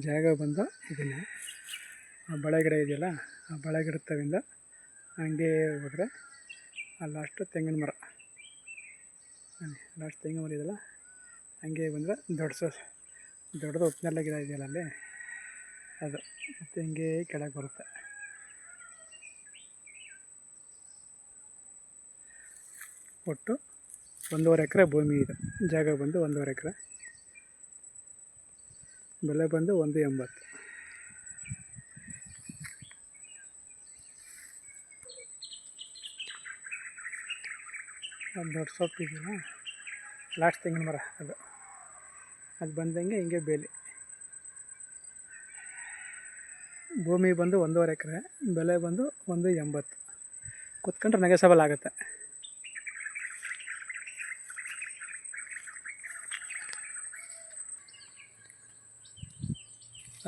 ಜಾಗ ಬಂದು ಇದನ್ನೇ ಆ ಬಳೆ ಗಿಡ ಇದೆಯಲ್ಲ, ಆ ಬಳೆ ಗಿಡದ ತವಿಂದ ಹಂಗೆ ಹೋದರೆ ಆ ಲಾಸ್ಟು ತೆಂಗಿನ ಮರ, ಲಾಸ್ಟ್ ತೆಂಗಿನ ಮರ ಇದೆಯಲ್ಲ, ಹಂಗೆ ಬಂದರೆ ದೊಡ್ಡದು ಉಪ್ಪಿನೆಲ್ಲ ಗಿಡ ಇದೆಯಲ್ಲ ಅಲ್ಲಿ, ಅದು ಮತ್ತು ಹಿಂಗೆ ಕೆಳಗೆ ಬರುತ್ತೆ. ಒಟ್ಟು 1.5 ಎಕರೆ ಭೂಮಿ ಇದೆ. ಜಾಗ ಬಂದು 1.5 ಎಕರೆ, ಬೆಲೆ ಬಂದು 1.80. ಒಂದು ದೊಡ್ಡ ಸೊಪ್ಪು ಇದೆಯಲ್ಲ, ಲಾಸ್ಟ್ ತೆಂಗಿನ ಮರ ಅದು ಬಂದಂಗೆ ಹಿಂಗೆ ಬೇಲಿ. ಭೂಮಿ ಬಂದು 1.5 ಎಕರೆ, ಬೆಲೆ ಬಂದು 1.80. ಕುತ್ಕೊಂಡ್ರೆ ನೆಗೆಸಬಲ್ ಆಗುತ್ತೆ.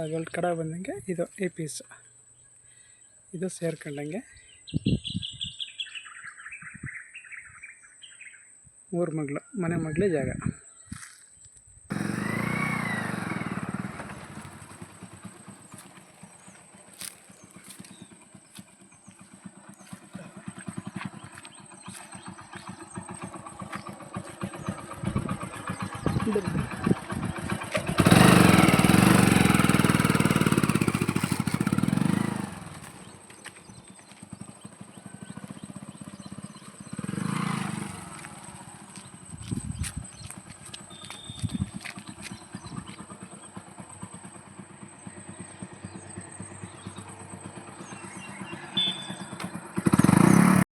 ಅದೊಂದು ಕಡೆ ಬಂದಂಗೆ ಇದು ಈ ಪೀಸು, ಇದು ಸೇರ್ಕೊಂಡಂಗೆ 3 ಮಗ್ಲು, ಮನೆ ಮಗ್ಲೇ ಜಾಗ.